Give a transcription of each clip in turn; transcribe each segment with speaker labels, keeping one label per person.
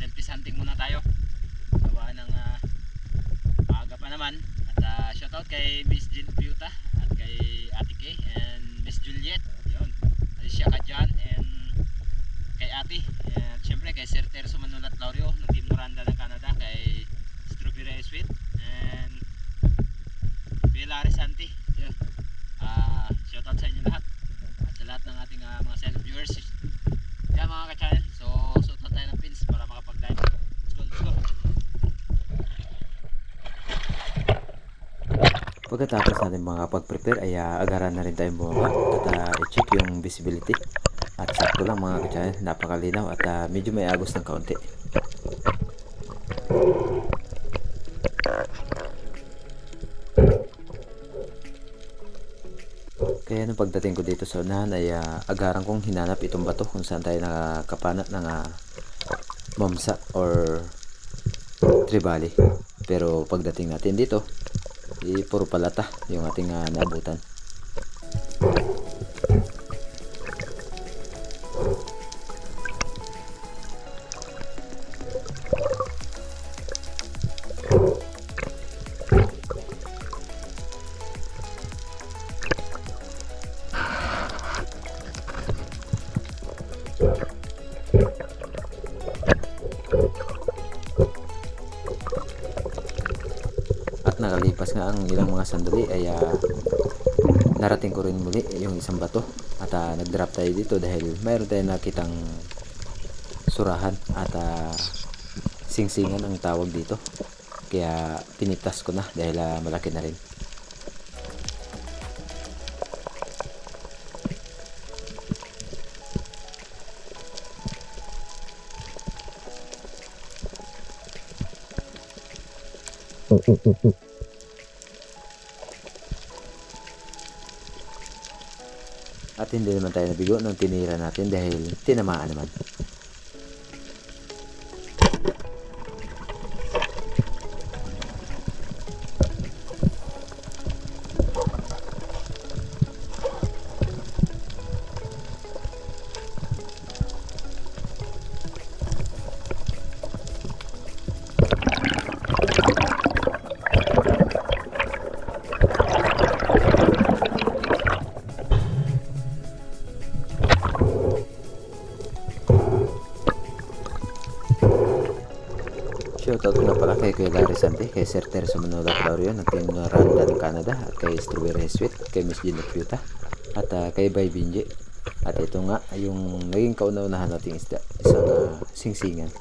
Speaker 1: Shellfish hunting muna tayo. Gawa ng aga pa naman. At shoutout kay Miss Jean Piuta at kay Ate Kay and Miss Juliet. Yun. Alicia Kadjan and kay Ate. At syempre kay Sir Terzo Manulat Laurio ng Team Noranda ng Canada. Kay Strawberry Sweet and Pilar Santi. Yun. Shoutout sa inyo lahat. At sa lahat ng ating mga silent viewers. Yan mga ka-channel. So suot tayo ng pins para makapag-dive. Let's go, let's go.
Speaker 2: Pagkatapos natin mga pag-prepare ay agaran na rin tayong bumaba at i-check yung visibility. At sakto lang mga ka-channel, napakalinaw at medyo may agos ng kaunti. Kaya nung pagdating ko dito sa unahan ay agaran kong hinanap itong bato kung saan tayo nakakapana ng mamsa or tribali. Pero pagdating natin dito, puro palata yung ating naabutan. Nakalipas nga ang ilang mga sandali ay narating ko rin muli yung isang bato at nag-drop tayo dito dahil mayroon tayong nakitang surahan at singsingan ang tawag dito, kaya pinitas ko na dahil malaki na rin. At hindi naman tayo nabigo nung tinira natin dahil tinamaan naman. Shoutout na pala kay Larry Santi, kay Sir Terzo Manulat Laurio ng Team Noranda ng Canada, at kay Strawberry Sweet, kay Miss Jean Piuta, at kay Bay Binje. At ito nga yung naging kauna-unahan nating isda, isang singsingan.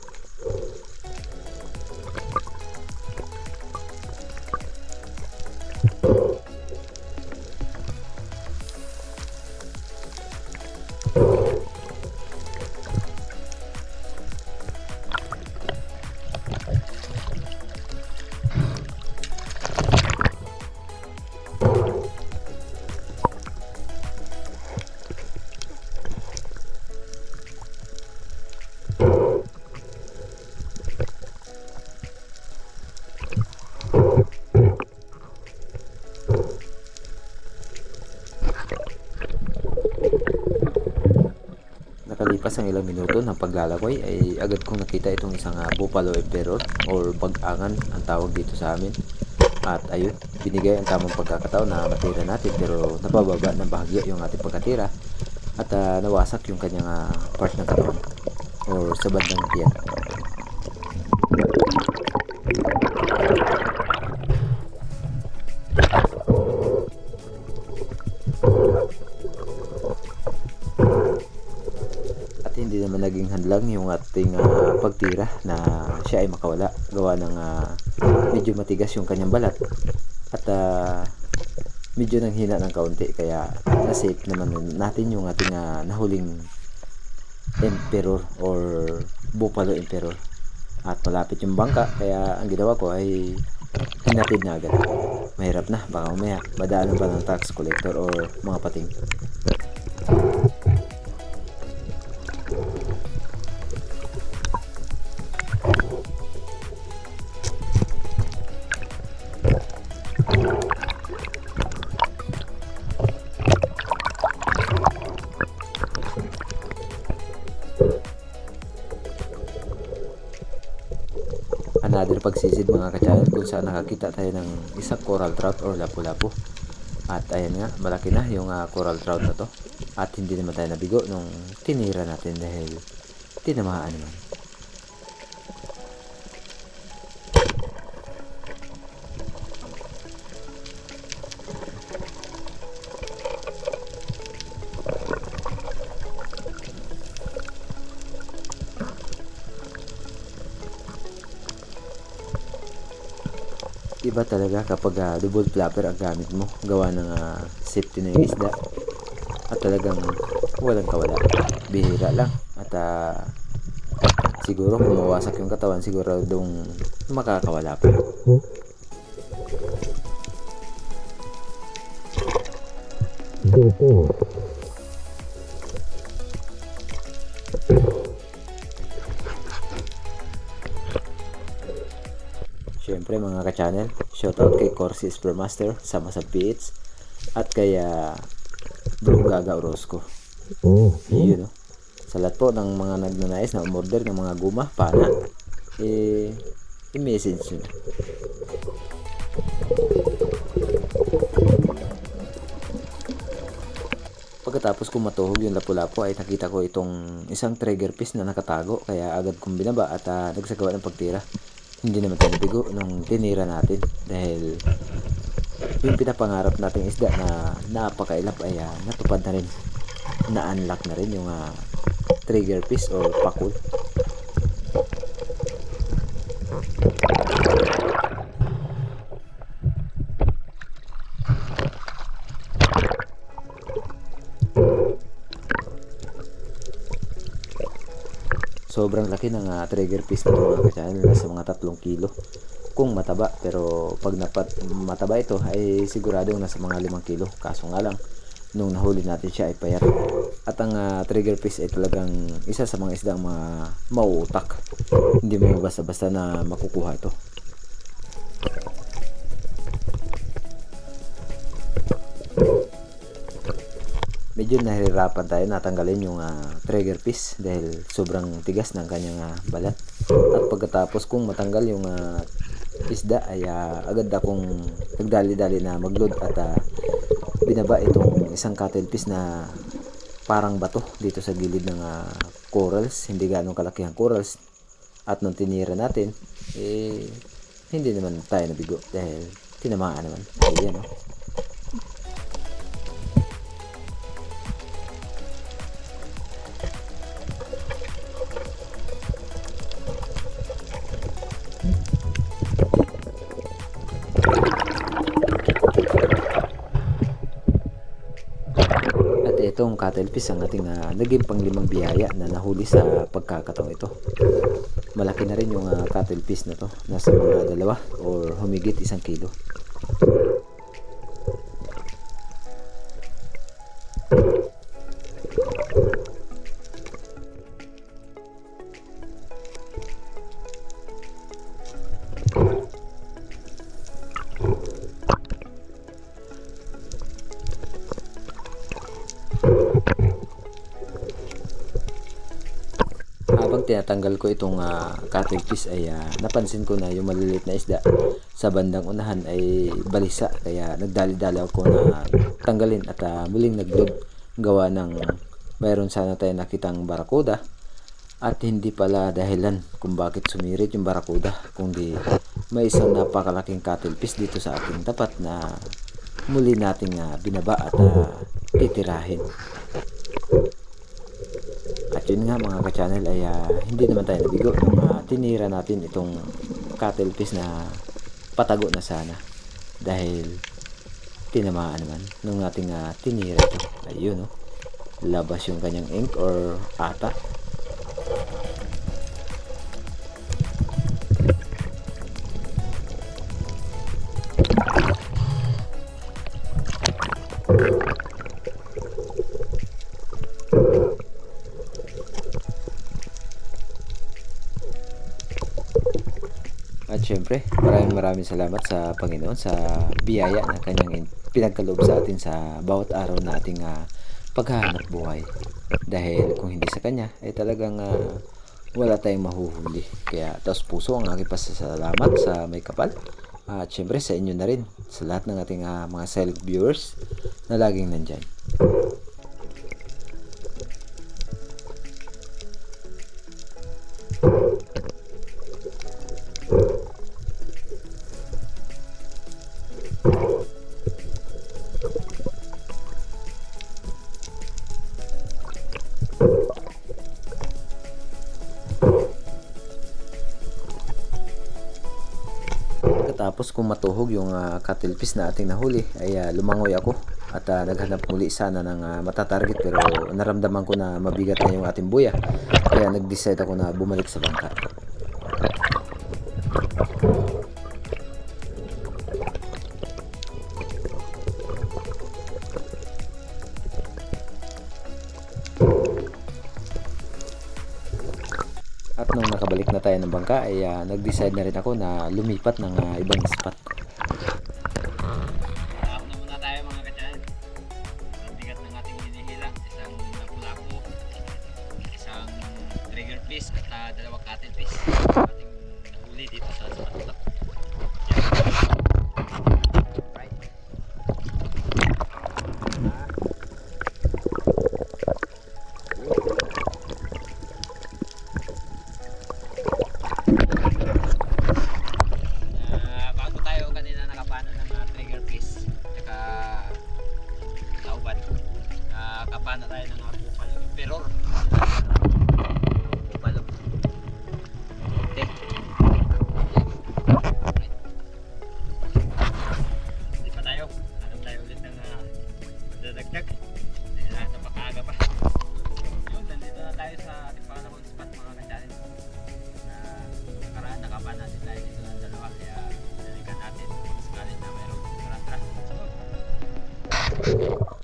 Speaker 2: Nakalipas ang ilang minuto ng paglalakoy ay agad kong nakita itong isang buffalo emperor or bag-angan ang tawag dito sa amin. At ayun, binigay ang tamang pagkakataon na matira natin, pero napababa ng bahagya yung ating pagkatira at nawasak yung kanyang part ng katawan or sa bandang tiyan. Hindi naman naging hadlang yung ating pagtira na siya ay makawala, gawa ng medyo matigas yung kanyang balat at medyo nanghina ng kaunti, kaya na-save naman natin yung ating nahuling emperor or buffalo emperor. At malapit yung bangka, kaya ang ginawa ko ay hinatid na agad. Mahirap na, baka umaya madaanan pa ng tax collector or mga pating. another pagsisid mga ka-channel kung saan nakakita tayo ng isang coral trout or lapu-lapu. At ayan nga, malaki na yung coral trout na to. At hindi naman tayo nabigo nung tinira natin dahil tinamaan naman. Iba talaga kapag double flapper ang gamit mo, gawa ng safety na yung isda at talagang walang kawala, bihira lang. At siguro kung mawasak yung katawan, siguradong makakawala pa. Siyempre mga ka-channel, shoutout kay Corsi Spearmaster, sama sa PH, at kay Bro Gaga Orozco. Yun, no? Sa lahat po ng mga nagnanais na umorder ng mga guma, pana, i-message nyo. Pagkatapos kong matuhog yung lapu-lapu ay nakita ko itong isang trigger fish na nakatago, kaya agad kong binaba at nagsagawa ng pagtira. Hindi naman tayo nabigo nung tinira natin dahil yung pinapangarap nating isda na napakailap ay natupad na rin, na-unlock na rin yung trigger fish or pakul. Sobrang laki ng trigger fish na ito mga ka-channel, nasa mga 3 kilo kung mataba, pero pag mataba ito ay siguradong nasa mga 5 kilo. Kaso nga lang, nung nahuli natin siya ay payat. At ang trigger fish ay talagang isa sa mga isdang mga mauutak, hindi mo basta-basta na makukuha ito. Medyo nahihirapan tayo natanggalin yung trigger fish dahil sobrang tigas ng kanyang balat. At pagkatapos kung matanggal yung isda ay agad akong nagdali-dali na magload at binaba itong isang cuttlefish na parang bato dito sa gilid ng corals. Hindi ganong kalaki ang corals. At nung tinira natin, hindi naman tayo nabigo dahil tinamaan naman. Ayan, oh. Itong cuttlefish ang ating naging panglimang biyaya na nahuli sa pagkakataong ito. Malaki na rin yung cuttlefish na to, nasa mga 2 or humigit 1 kilo. Habang tinatanggal ko itong cuttlefish ay napansin ko na yung maliliit na isda sa bandang unahan ay balisa, kaya nagdali-dali ako na tanggalin at muling nagload, gawa ng mayroon sana tayo nakitang barakuda at hindi pala dahilan kung bakit sumirit yung barakuda, kundi may isang napakalaking cuttlefish dito sa ating tapat na muli nating binaba at titirahin. At yun nga mga ka-channel ay hindi naman tayo nabigo nung tinira natin itong cuttlefish na patago na sana dahil tinamaan naman nung ating tinira ito. Ayun, oh, labas yung kanyang ink or ata. At syempre, maraming salamat sa Panginoon sa biyaya na kanyang pinagkaloob sa atin sa bawat araw na ating paghahanap buhay. Dahil kung hindi sa kanya, ay talagang wala tayong mahuhuli. Kaya taos puso ang aking pasasalamat sa may kapal. At syempre sa inyo na rin, sa lahat ng ating mga silent viewers na laging nandyan. Pagkatapos kung matuhog yung cuttlefish na ating nahuli ay lumangoy ako at naghanap muli sana ng matatarget, pero naramdaman ko na mabigat na yung ating buya, kaya nag-decide ako na bumalik sa bangka. At nung nakabalik na tayo ng bangka ay nag-decide na rin ako na lumipat ng ibang spot.
Speaker 1: Ako na muna tayo mga katyan. Ang bigat ng ating hinihila. Isang lapu-lapu, isang trigger fish at dalawang cuttlefish. Ating nahuli dito sa spot. Right. Bago tayo kanina nakapano ng trigger fish tsaka lauban, kapano tayo ng bupalo peror, bupalo okay. Hindi pa tayo, hanap tayo ulit ng dadagdag. Napakaaga pa yun. Nandito na tayo sa ating pangalawang spot mga ka-challenge. Nakaraan nakapan natin tayo dito ng dalawa, kaya nalikan natin sakalit na mayroong tratra.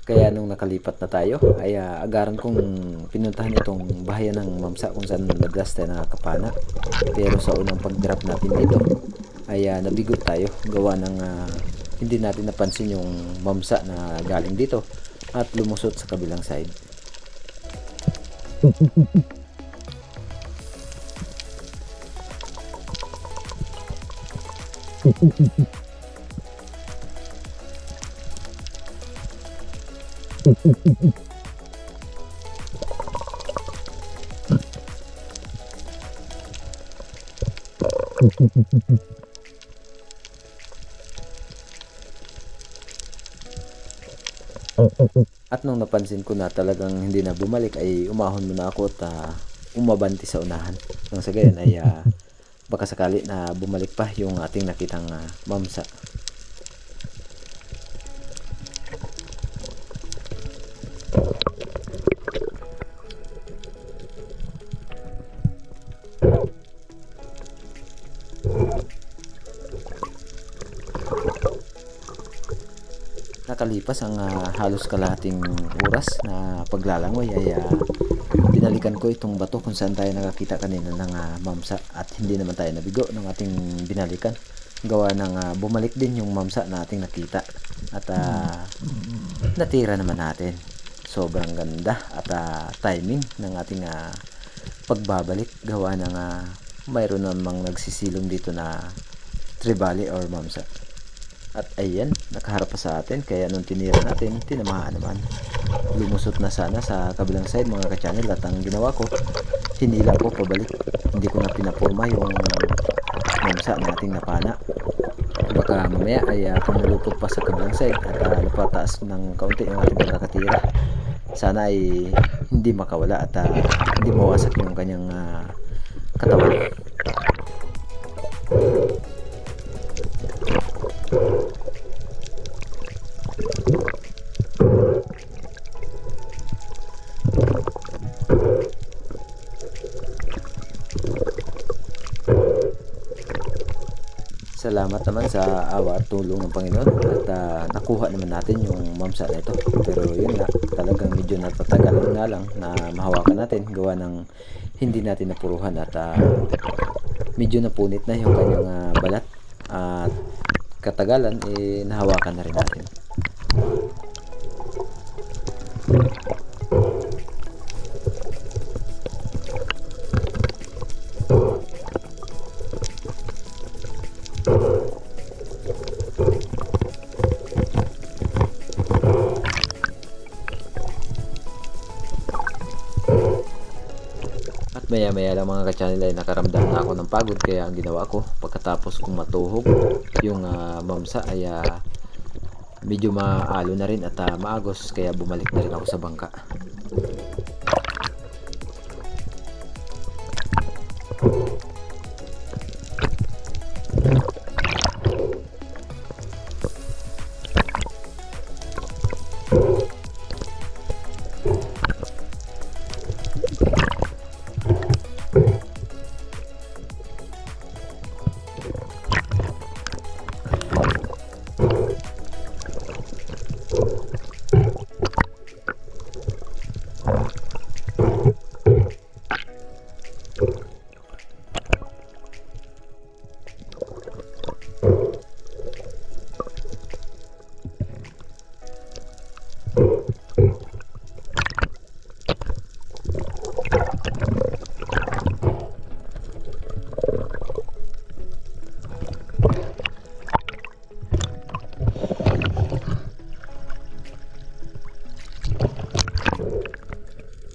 Speaker 2: Kaya nung nakalipat na tayo ay agaran kong pinuntahan itong bahayan ng Mamsa kung saan madalas tayo nakakapana. Pero sa unang pag-drop natin dito ay nabigot tayo gawa ng hindi natin napansin yung Mamsa na galing dito at lumusot sa kabilang side. At nung napansin ko na talagang hindi na bumalik ay umahon muna ako at umabanti sa unahan. Nang sa gayon ay baka sakali na bumalik pa yung ating nakitang Mamsa. Nakalipas ang halos kalahating oras na paglalangoy ay binalikan ko itong bato kung saan tayo nakakita kanina ng Mamsa, at hindi naman tayo nabigo ng ating binalikan gawa ng bumalik din yung Mamsa na ating nakita at natira naman natin. Sobrang ganda at timing ng ating pagbabalik gawa ng mayroon namang nagsisilong dito na trevally or Mamsa. At ayan, nakaharap pa sa atin, kaya nung tinira natin, tinamaan naman. Lumusot na sana sa kabilang side mga ka-channel, at ang ginawa ko, hinila ko pabalik. Hindi ko na pinapurma yung Mamsa na ating napana. Baka mamaya ay pumulupot pa sa kabilang side at napataas ng kaunti yung ating pagkakatira. Sana ay hindi makawala at hindi mawasak yung kanyang katawan. Salamat naman sa awa at tulong ng Panginoon at nakuha naman natin yung Mamsa na ito. Pero yun nga, talagang medyo natatagal nga lang na mahawakan natin gawa ng hindi natin napuruhan at medyo napunit na yung kanyang balat at katagalan nahawakan na rin natin. maya maya lang mga ka-channel ay nakaramdam na ako ng pagod, kaya ang ginawa ko pagkatapos kong matuhog yung mamsa ay medyo maalo na rin at maagos, kaya bumalik na rin ako sa bangka.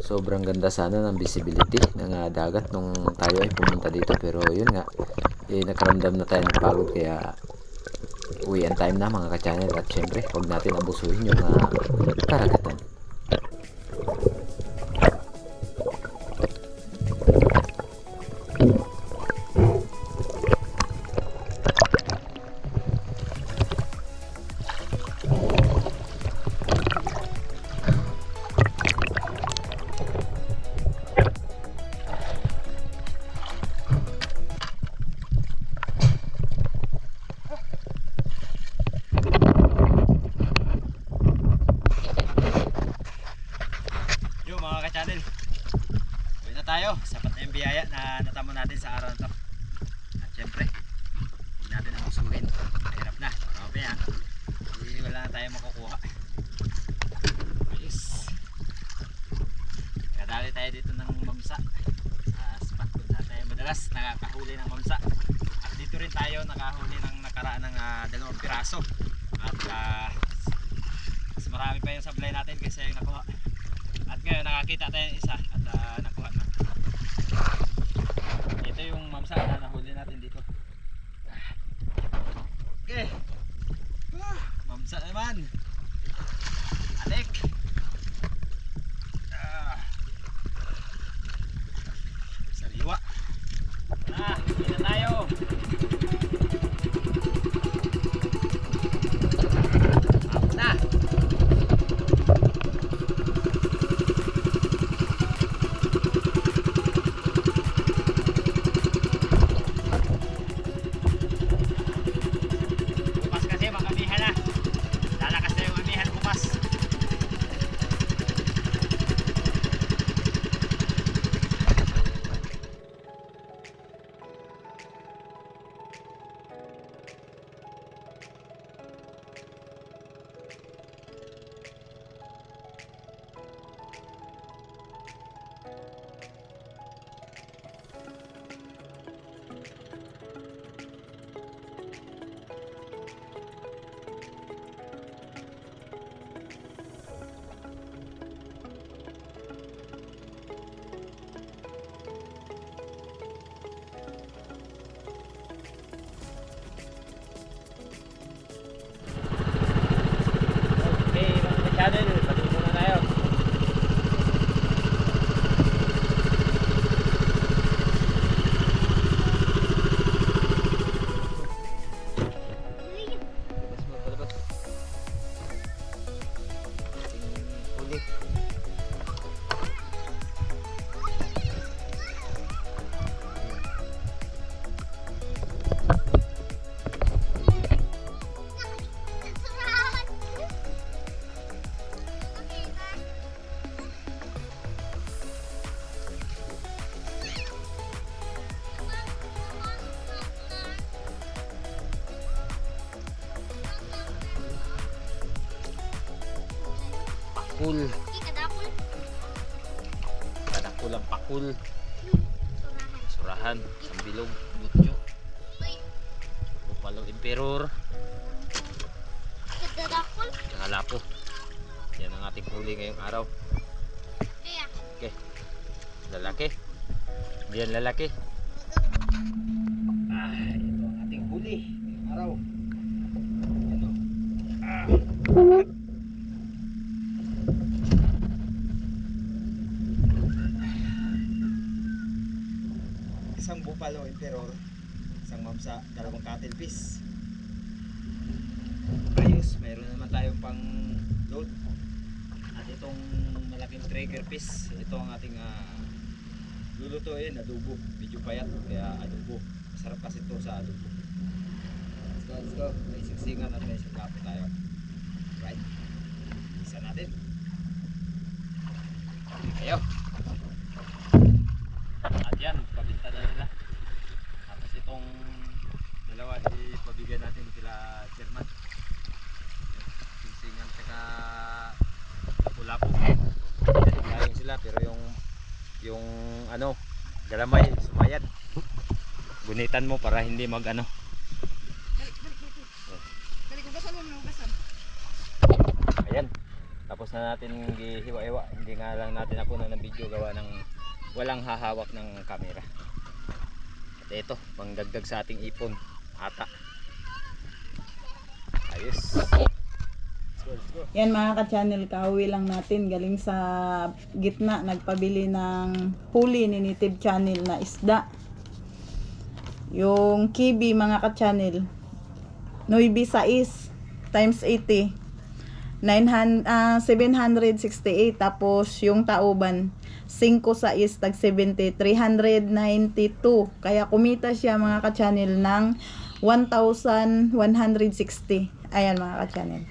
Speaker 2: Sobrang ganda sana ng visibility ng dagat nung tayo ay pumunta dito, pero yun nga, nakaramdam na tayo ng pagod, kaya uwian time na mga ka-channel. At syempre huwag natin abusuhin yung karagatan.
Speaker 1: Mga ka-channel, uwi na tayo. Sapat na yung biyaya na natamo natin sa araw na to. At syempre hindi natin abusuhin, mahirap na, mamaya wala na tayo makukuha. Ayos, kadali tayo dito ng mamsa sa spot kung saan tayo madalas nakakahuli ng mamsa. At dito rin tayo nakahuli ng nakaraan ng 2 piraso. At mas marami pa yung sablay natin kasi yung nakuha. At ngayon nakakita tayo ng isa at nakuha na. Ito yung mamsa na nahuli natin dito. Okay. Mamsa naman. Alik. Sariwa. Hindi na tayo. Ako na. Channel, patuloy na tayo. Huli. Pakul. Kadakul ang pakul. Surahan, sambilog, butyo. Bupalo Emperor. Kakalapo. Yan ang ating huli ngayong araw. Okay. Lalaki. Ayan, lalaki. Ito ang ating huli ngayong araw. Ayan o. Isang buffalo emperor, isang mamsa, dalawang cuttlefish. Ayos, mayroon naman tayong pang load. At itong malaking trigger fish, ito ang ating lulutuin, adobo. Medyo payat, kaya adobo. Masarap kasi ito sa adobo. Let's go. May siksingan at may sangkapo tayo. Right. Isa natin. Ayo. At yan, pabinta na nila. Tapos itong dalawa, ipabigyan natin sila chairman. Siksingan tsaka lapu-lapu. Kain sila, pero yung ano, galamay, sumayad. Gunitan mo para hindi mag ano. Ayan. Tapos na natin gihiwa-hiwa. Hindi nga lang natin ako ng video gawa ng walang hahawak ng camera. At ito, pangdagdag sa ating ipon. Ata. Ayos. Let's go.
Speaker 3: Yan mga ka-channel, kauwi lang natin galing sa gitna, nagpabili ng huli ni Native Channel na isda. Yung kibi mga ka-channel, 9.6 times 80, 768. Tapos yung tauban, 5.6 tag 70, 392. Kaya kumita siya mga ka-channel ng 1,160. Ayan mga ka-channel.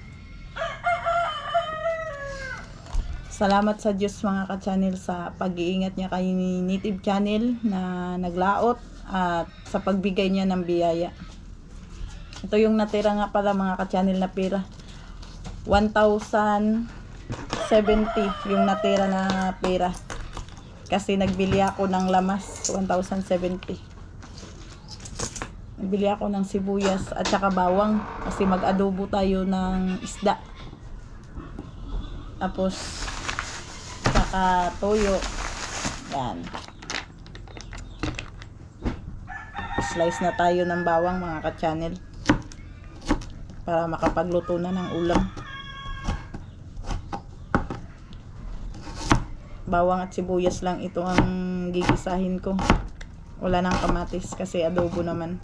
Speaker 3: Salamat sa Diyos mga ka-channel sa pag-iingat niya kay Native Channel na naglaot at sa pagbigay niya ng biyaya. Ito yung natira nga pala mga ka-channel na pera. 1,070 yung natira na pera. Kasi nagbili ako ng lamas, 1,070. Nagbili ako ng sibuyas at saka bawang kasi mag-adobo tayo ng isda. Tapos saka toyo. Yan. Slice na tayo ng bawang mga ka-channel para makapagluto na ng ulam. Bawang at sibuyas lang ito ang gigisahin ko. Wala nang kamatis kasi adobo naman.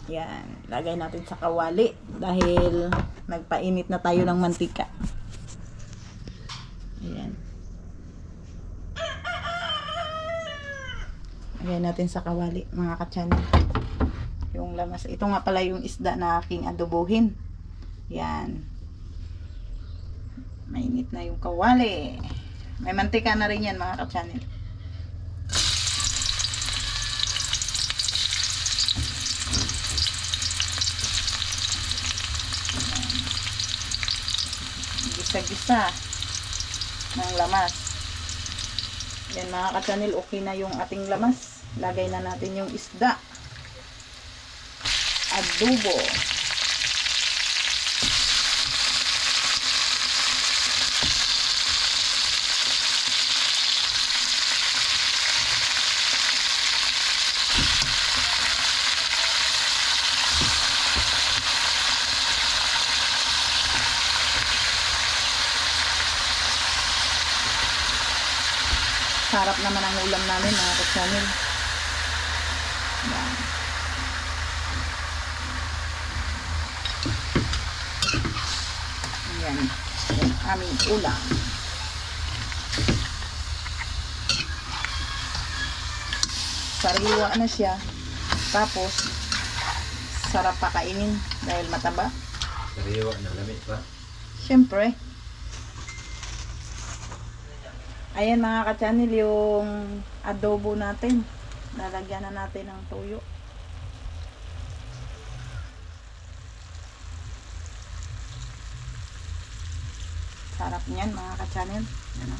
Speaker 3: Yan, lagay natin sa kawali dahil nagpainit na tayo ng mantika. Ayan. Lagay natin sa kawali mga ka-channel. Yung lamas. Ito nga pala yung isda na aking adobohin. Yan. Mainit na yung kawali. May mantika na rin yan mga ka-channel. Gisa-gisa ng lamas. Yan mga ka-channel, okay na yung ating lamas. Lagay na natin yung isda. Adobo. Sarap naman ang ulam namin mga ka-channel. Yan. Yan. Yan aming ulam. Sariwa na siya. Tapos sarap pakainin dahil mataba.
Speaker 2: Sariwa na lamig pa.
Speaker 3: Siyempre. Ayan mga ka-channel yung adobo natin. Lalagyan na natin ng toyo. Sarap niyan mga ka-channel. Yan o.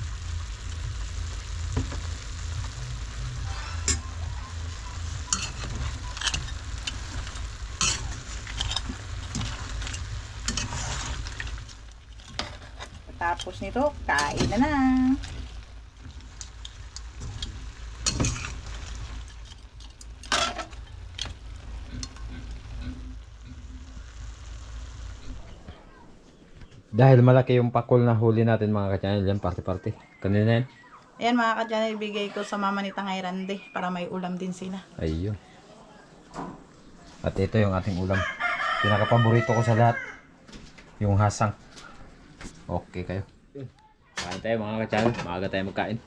Speaker 3: Pagkatapos nito, kain na na.
Speaker 2: Dahil malaki yung pakol na huli natin mga ka-channel, yan parte-parte. Kanina yan.
Speaker 3: Ayan mga ka-channel, ibigay ko sa mama ni Tangay Rande para may ulam din sila.
Speaker 2: Ayun. At ito yung ating ulam. Pinaka-paborito ko sa lahat. Yung hasang. Okay kayo. Kain tayo mga ka-channel. Maaga tayo magkain.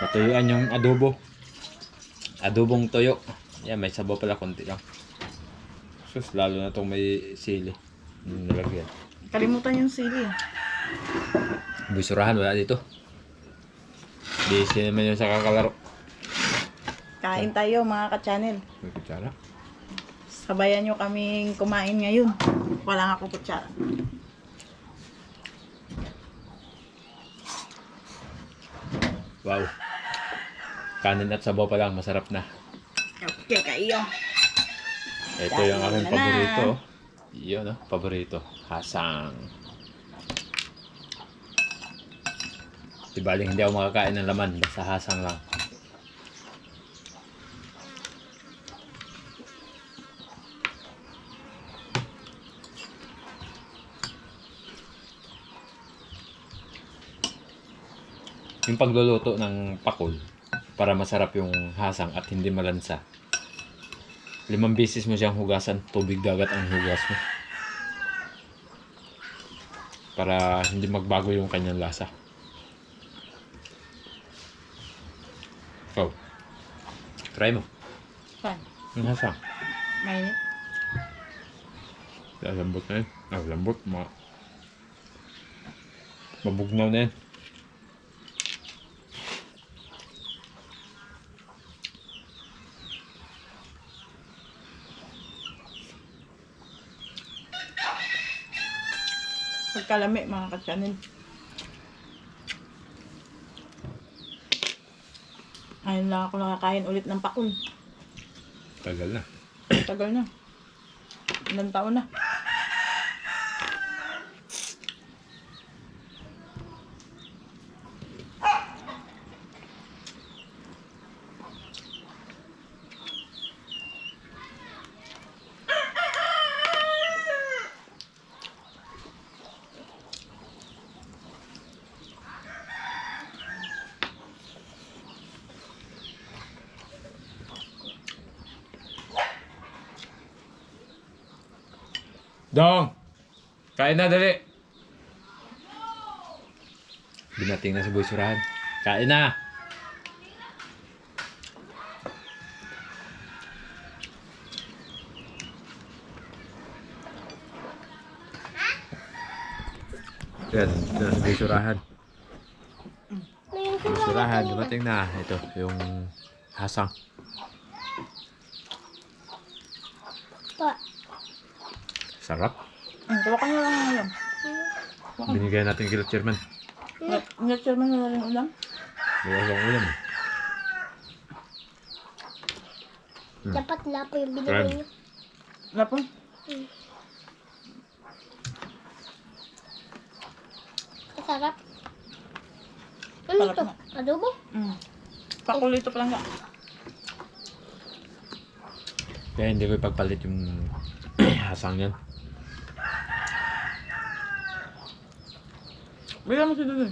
Speaker 2: Natuyuan yung adobo. Adobong tuyo. Yan, may sabaw pala konti lang. Sus, lalo na itong may sili. Nilagyan.
Speaker 3: Kalimutan yung sili.
Speaker 2: Busurahan, wala dito. Busy naman yung sa kakalaro.
Speaker 3: Kain tayo mga ka-channel.
Speaker 2: May kutsara.
Speaker 3: Sabayan nyo kaming kumain ngayon. Wala nga akong kutsara.
Speaker 2: Wow. Kanin at sabaw pa lang, masarap na.
Speaker 3: Okay, kayo.
Speaker 2: Ito yung
Speaker 3: Kain
Speaker 2: aking
Speaker 3: na.
Speaker 2: paborito. Yun, paborito. Hasang. Di baling hindi ako makakain ng laman, basta hasang lang. Yung pagluluto ng pakol para masarap yung hasang at hindi malansa. 5 beses mo siyang hugasan, tubig dagat ang hugas mo. Para hindi magbago yung kanyang lasa. Oh. Try mo.
Speaker 3: Fine.
Speaker 2: Yung hasang.
Speaker 3: Mainit.
Speaker 2: Lambot na yun. Lambot. Mabugnaw na yan.
Speaker 3: Pagkalami mga ka-channel. Ayun lang ako nakakain ulit ng pakul.
Speaker 2: Tagal na.
Speaker 3: Tagal na. Ilang taon na.
Speaker 2: Dong! Kain na, dali! Dumating na si Boy Surahan. Kain na! Yan, ito na si Boy Surahan. Boy Surahan, dumating na. Ito, yung hasang. Sarap.
Speaker 3: Tawakan nyo lang ang ulam.
Speaker 2: Binigay natin kila chairman.
Speaker 3: Nag-share mo na rin ulam.
Speaker 2: Bawas ang ulam.
Speaker 4: Dapat lapo yung
Speaker 2: Try
Speaker 4: binigay
Speaker 2: mo.
Speaker 4: niyo.
Speaker 3: Lapon.
Speaker 4: Masarap. Ano
Speaker 3: Sarap
Speaker 4: to?
Speaker 3: na.
Speaker 4: Adobo?
Speaker 3: Pakulito pa lang ka.
Speaker 2: Kaya hindi ko ipagpalit yung hasang yan.
Speaker 3: Bigyan mo si Dudoy.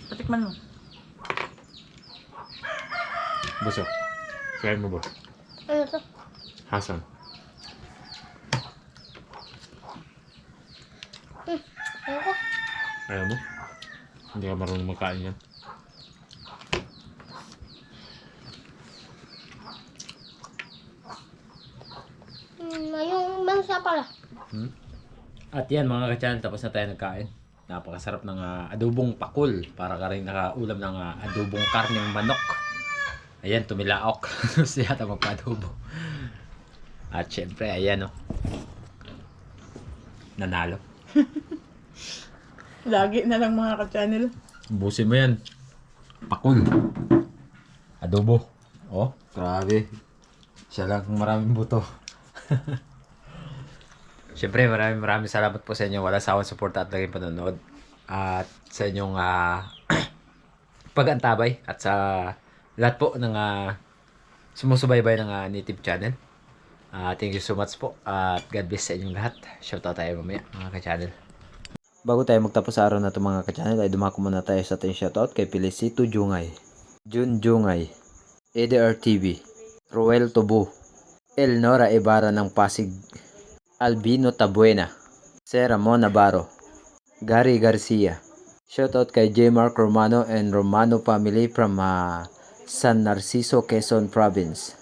Speaker 3: Patikman mo.
Speaker 2: Buso. Try mo ba?
Speaker 4: Ano to?
Speaker 2: Hasang.
Speaker 4: Ayoko.
Speaker 2: Ayaw mo? Hindi ka marunong magkain yan.
Speaker 4: Yung bansa pala.
Speaker 2: At yan mga ka-channel, tapos na tayo nagkain. Napakasarap ng adobong pakul. Para ka rin nakaulam ng adobong karneng manok. Ayan, tumilaok. Siya ata magpa-adobo. At syempre, ayan nanalo.
Speaker 3: Lagi na lang mga ka-channel.
Speaker 2: Busin mo yan. Pakul. Adobo. Oh, grabe. Siya lang maraming buto. Siyempre, maraming salamat po sa inyo. Wala sawang suporta at laging panonood. At sa inyong pag-antabay at sa lahat po ng sumusubaybay ng Native Channel. Thank you so much po. At God bless sa inyong lahat. Shoutout tayo mamaya mga ka-channel. Bago tayo magtapos sa araw na ito mga ka-channel, ay dumako muna tayo sa ating shoutout kay Felicito Jungay, Jun Jungay, EDR TV, Ruel Tobu, Elnora Ibarra ng Pasig, Albino Tabuena, Sir Ramon Navarro, Gary Garcia. Shoutout kay J. Mark Romano and Romano family from San Narciso, Quezon Province.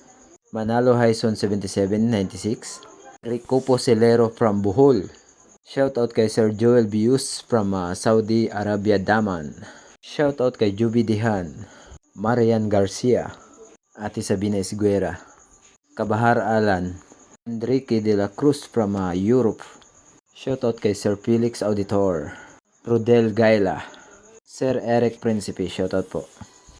Speaker 2: Manalo Hyson 7796, Rico Pocelero from Bohol. Shoutout kay Sir Joel Bius from Saudi Arabia, Daman. Shoutout kay Juby Dihan, Marian Garcia, Ate Sabina Esguera, Kabahar Alan, Enrique de la Cruz from Europe. Shoutout kay Sir Felix Auditor, Rodel Gaila, Sir Eric Principe. Shoutout po.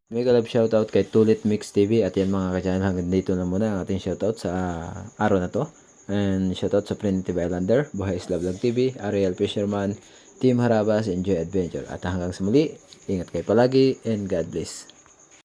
Speaker 2: Mega love shoutout kay Tulit Mix TV. At yan mga ka-channel, hanggang dito na muna ang ating shoutout sa araw na to. And shoutout sa Primitive Islander, Buhay is Love Lang TV, Ariel Fisherman, Team Harabas, Enjoy Adventure. At hanggang sa muli, ingat kayo palagi and God bless.